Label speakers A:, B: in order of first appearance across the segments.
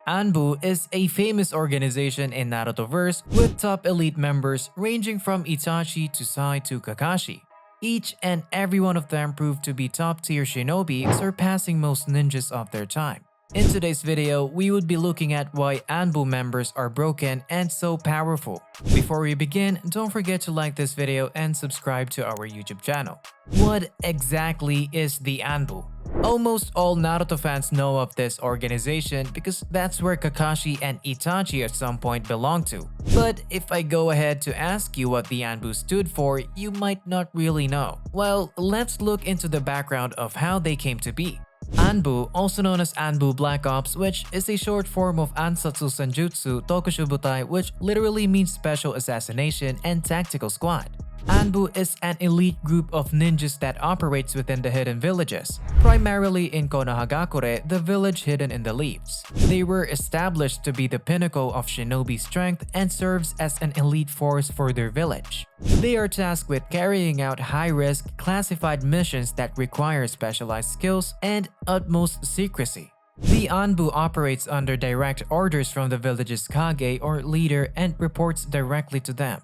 A: ANBU is a famous organization in Narutoverse with top elite members ranging from Itachi to Sai to Kakashi. Each and every one of them proved to be top-tier shinobi, surpassing most ninjas of their time. In today's video, we would be looking at why ANBU members are broken and so powerful. Before we begin, don't forget to like this video and subscribe to our YouTube channel. What exactly is the ANBU? Almost all Naruto fans know of this organization because that's where Kakashi and Itachi at some point belonged to. But if I go ahead to ask you what the ANBU stood for, you might not really know. Well, let's look into the background of how they came to be. ANBU, also known as ANBU Black Ops, which is a short form of Ansatsu Senjutsu Tokushu Butai, which literally means Special Assassination and Tactical Squad. ANBU is an elite group of ninjas that operates within the hidden villages, primarily in Konohagakure, the village hidden in the leaves. They were established to be the pinnacle of shinobi strength and serves as an elite force for their village. They are tasked with carrying out high-risk, classified missions that require specialized skills and utmost secrecy. The ANBU operates under direct orders from the village's Kage or leader and reports directly to them.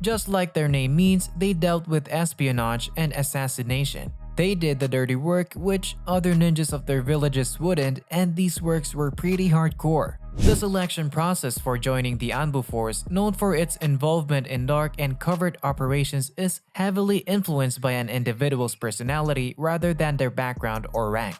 A: Just like their name means, they dealt with espionage and assassination. They did the dirty work which other ninjas of their villages wouldn't, and these works were pretty hardcore. The selection process for joining the ANBU force, known for its involvement in dark and covert operations, is heavily influenced by an individual's personality rather than their background or rank.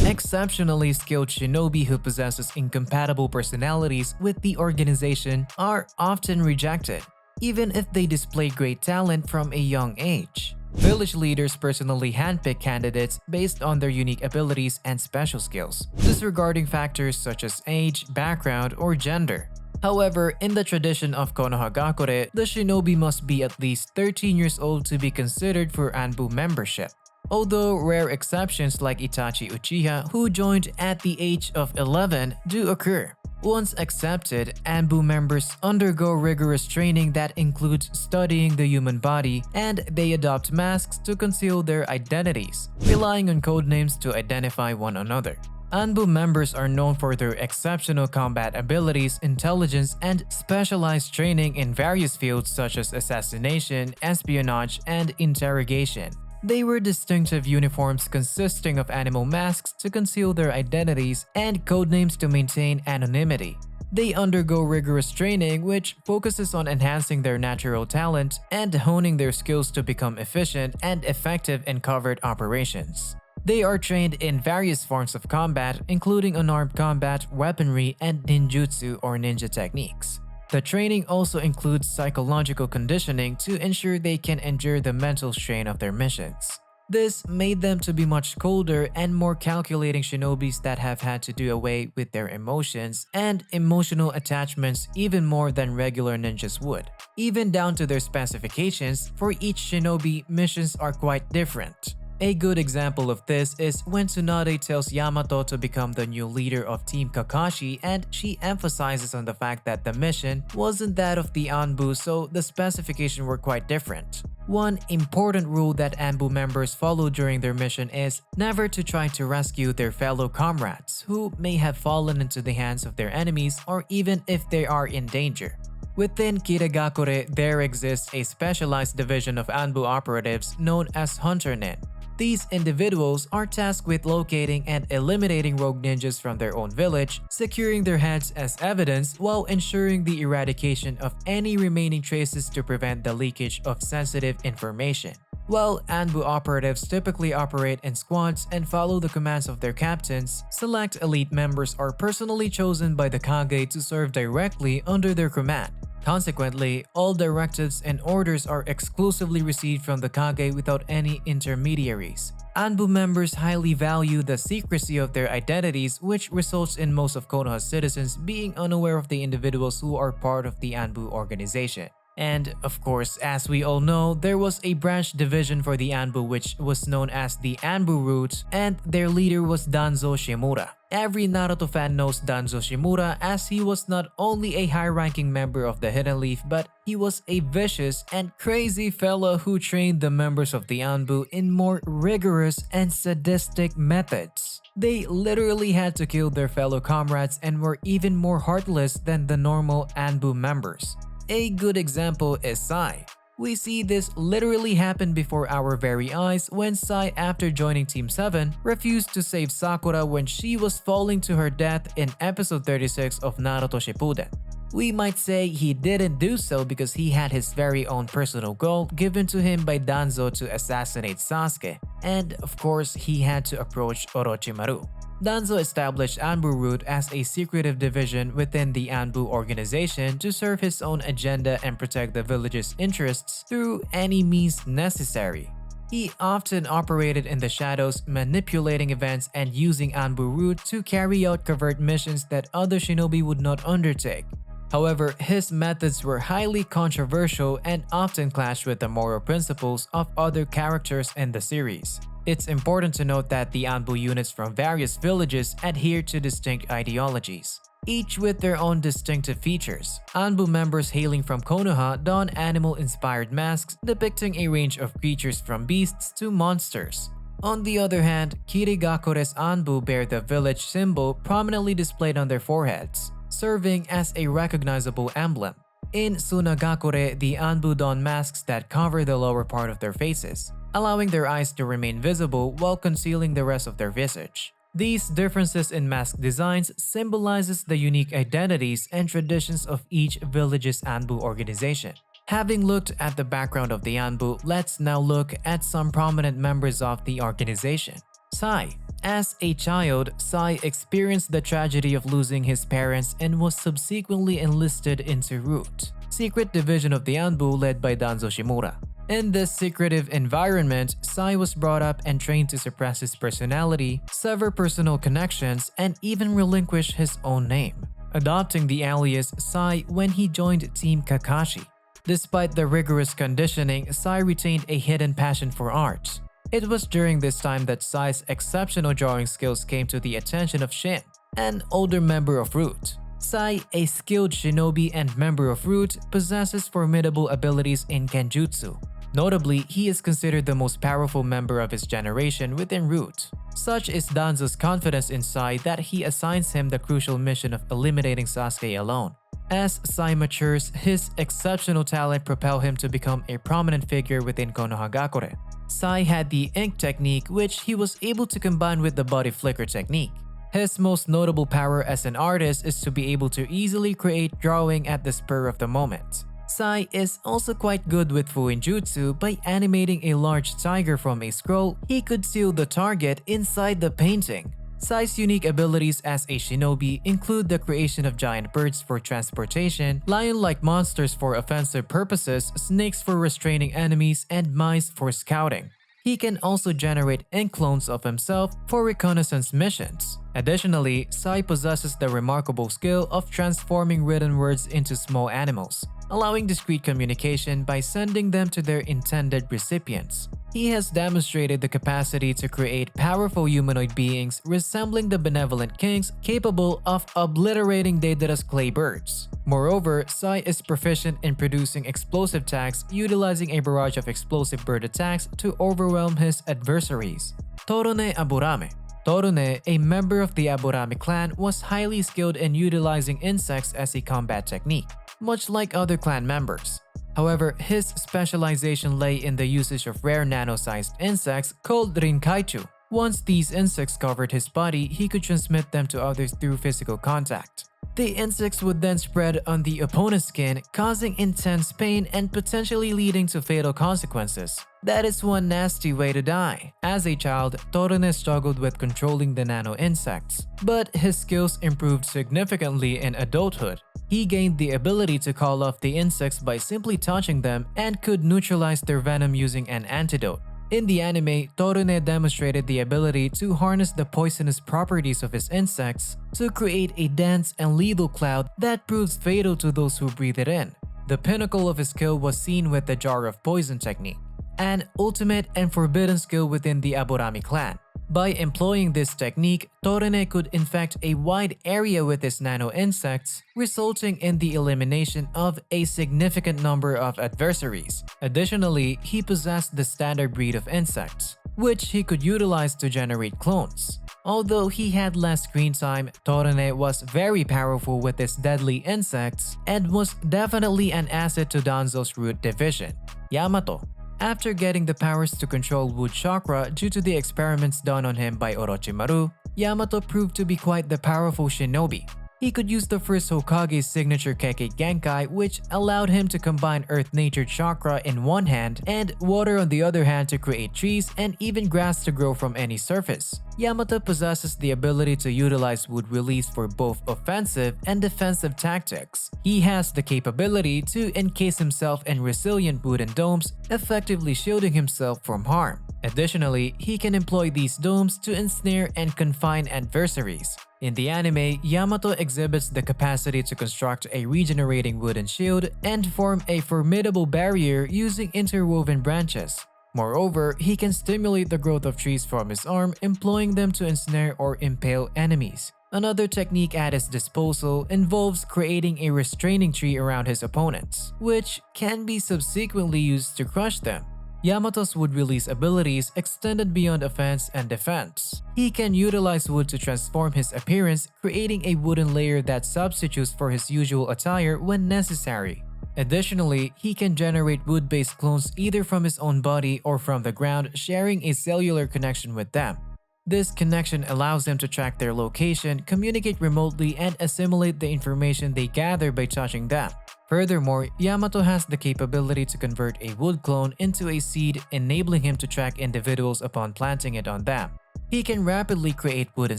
A: Exceptionally skilled shinobi who possesses incompatible personalities with the organization are often rejected, even if they display great talent from a young age. Village leaders personally handpick candidates based on their unique abilities and special skills, disregarding factors such as age, background, or gender. However, in the tradition of Konohagakure, the shinobi must be at least 13 years old to be considered for ANBU membership. Although rare exceptions like Itachi Uchiha, who joined at the age of 11, do occur. Once accepted, ANBU members undergo rigorous training that includes studying the human body, and they adopt masks to conceal their identities, relying on codenames to identify one another. ANBU members are known for their exceptional combat abilities, intelligence, and specialized training in various fields such as assassination, espionage, and interrogation. They wear distinctive uniforms consisting of animal masks to conceal their identities and codenames to maintain anonymity. They undergo rigorous training which focuses on enhancing their natural talent and honing their skills to become efficient and effective in covert operations. They are trained in various forms of combat, including unarmed combat, weaponry, and ninjutsu or ninja techniques. The training also includes psychological conditioning to ensure they can endure the mental strain of their missions. This made them to be much colder and more calculating shinobis that have had to do away with their emotions and emotional attachments even more than regular ninjas would. Even down to their specifications, for each shinobi, missions are quite different. A good example of this is when Tsunade tells Yamato to become the new leader of Team Kakashi, and she emphasizes on the fact that the mission wasn't that of the ANBU, so the specifications were quite different. One important rule that ANBU members follow during their mission is never to try to rescue their fellow comrades who may have fallen into the hands of their enemies or even if they are in danger. Within Kirigakure, there exists a specialized division of ANBU operatives known as Hunter Nin. These individuals are tasked with locating and eliminating rogue ninjas from their own village, securing their heads as evidence while ensuring the eradication of any remaining traces to prevent the leakage of sensitive information. While ANBU operatives typically operate in squads and follow the commands of their captains, select elite members are personally chosen by the Kage to serve directly under their command. Consequently, all directives and orders are exclusively received from the Kage without any intermediaries. ANBU members highly value the secrecy of their identities, which results in most of Konoha's citizens being unaware of the individuals who are part of the ANBU organization. And of course, as we all know, there was a branch division for the ANBU which was known as the ANBU Roots, and their leader was Danzo Shimura. Every Naruto fan knows Danzo Shimura, as he was not only a high-ranking member of the Hidden Leaf, but he was a vicious and crazy fellow who trained the members of the ANBU in more rigorous and sadistic methods. They literally had to kill their fellow comrades and were even more heartless than the normal ANBU members. A good example is Sai. We see this literally happen before our very eyes when Sai, after joining Team 7, refused to save Sakura when she was falling to her death in episode 36 of Naruto Shippuden. We might say he didn't do so because he had his very own personal goal given to him by Danzo to assassinate Sasuke, and of course he had to approach Orochimaru. Danzo established ANBU Root as a secretive division within the ANBU organization to serve his own agenda and protect the village's interests through any means necessary. He often operated in the shadows, manipulating events and using ANBU Root to carry out covert missions that other shinobi would not undertake. However, his methods were highly controversial and often clashed with the moral principles of other characters in the series. It's important to note that the ANBU units from various villages adhere to distinct ideologies, each with their own distinctive features. ANBU members hailing from Konoha don animal-inspired masks depicting a range of creatures from beasts to monsters. On the other hand, Kirigakure's ANBU bear the village symbol prominently displayed on their foreheads, serving as a recognizable emblem. In Sunagakure, the ANBU don masks that cover the lower part of their faces, allowing their eyes to remain visible while concealing the rest of their visage. These differences in mask designs symbolizes the unique identities and traditions of each village's ANBU organization. Having looked at the background of the ANBU, let's now look at some prominent members of the organization. Sai. As a child, Sai experienced the tragedy of losing his parents and was subsequently enlisted into Root, secret division of the ANBU led by Danzo Shimura. In this secretive environment, Sai was brought up and trained to suppress his personality, sever personal connections, and even relinquish his own name, adopting the alias Sai when he joined Team Kakashi. Despite the rigorous conditioning, Sai retained a hidden passion for art. It was during this time that Sai's exceptional drawing skills came to the attention of Shin, an older member of Root. Sai, a skilled shinobi and member of Root, possesses formidable abilities in Kenjutsu. Notably, he is considered the most powerful member of his generation within Root. Such is Danzo's confidence in Sai that he assigns him the crucial mission of eliminating Sasuke alone. As Sai matures, his exceptional talent propels him to become a prominent figure within Konohagakure. Sai had the ink technique, which he was able to combine with the body flicker technique. His most notable power as an artist is to be able to easily create drawing at the spur of the moment. Sai is also quite good with Fuinjutsu. By animating a large tiger from a scroll, he could seal the target inside the painting. Sai's unique abilities as a shinobi include the creation of giant birds for transportation, lion-like monsters for offensive purposes, snakes for restraining enemies, and mice for scouting. He can also generate ink clones of himself for reconnaissance missions. Additionally, Sai possesses the remarkable skill of transforming written words into small animals, allowing discreet communication by sending them to their intended recipients. He has demonstrated the capacity to create powerful humanoid beings resembling the benevolent kings capable of obliterating Deidara's clay birds. Moreover, Sai is proficient in producing explosive tags, utilizing a barrage of explosive bird attacks to overwhelm his adversaries. Torone Aburame. Torone, a member of the Aburame clan, was highly skilled in utilizing insects as a combat technique, much like other clan members. However, his specialization lay in the usage of rare nano-sized insects called Rinkaichu. Once these insects covered his body, he could transmit them to others through physical contact. The insects would then spread on the opponent's skin, causing intense pain and potentially leading to fatal consequences. That is one nasty way to die. As a child, Torone struggled with controlling the nano-insects, but his skills improved significantly in adulthood. He gained the ability to call off the insects by simply touching them and could neutralize their venom using an antidote. In the anime, Torone demonstrated the ability to harness the poisonous properties of his insects to create a dense and lethal cloud that proves fatal to those who breathe it in. The pinnacle of his skill was seen with the Jar of Poison technique, an ultimate and forbidden skill within the Aburame clan. By employing this technique, Torene could infect a wide area with his nano-insects, resulting in the elimination of a significant number of adversaries. Additionally, he possessed the standard breed of insects, which he could utilize to generate clones. Although he had less screen time, Torene was very powerful with his deadly insects and was definitely an asset to Danzo's root division. Yamato. After getting the powers to control wood chakra due to the experiments done on him by Orochimaru, Yamato proved to be quite the powerful shinobi. He could use the first Hokage's signature Kage Genkai, which allowed him to combine Earth-Nature chakra in one hand and water on the other hand to create trees and even grass to grow from any surface. Yamato possesses the ability to utilize wood release for both offensive and defensive tactics. He has the capability to encase himself in resilient wooden domes, effectively shielding himself from harm. Additionally, he can employ these domes to ensnare and confine adversaries. In the anime, Yamato exhibits the capacity to construct a regenerating wooden shield and form a formidable barrier using interwoven branches. Moreover, he can stimulate the growth of trees from his arm, employing them to ensnare or impale enemies. Another technique at his disposal involves creating a restraining tree around his opponents, which can be subsequently used to crush them. Yamato's wood release abilities extended beyond offense and defense. He can utilize wood to transform his appearance, creating a wooden layer that substitutes for his usual attire when necessary. Additionally, he can generate wood-based clones either from his own body or from the ground, sharing a cellular connection with them. This connection allows them to track their location, communicate remotely, and assimilate the information they gather by touching them. Furthermore, Yamato has the capability to convert a wood clone into a seed, enabling him to track individuals upon planting it on them. He can rapidly create wooden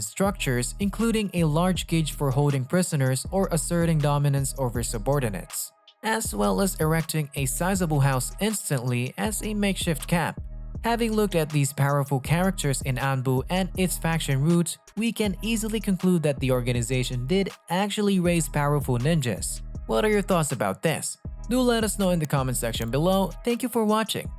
A: structures, including a large cage for holding prisoners or asserting dominance over subordinates, as well as erecting a sizable house instantly as a makeshift camp. Having looked at these powerful characters in ANBU and its faction roots, we can easily conclude that the organization did actually raise powerful ninjas. What are your thoughts about this? Do let us know in the comment section below. Thank you for watching.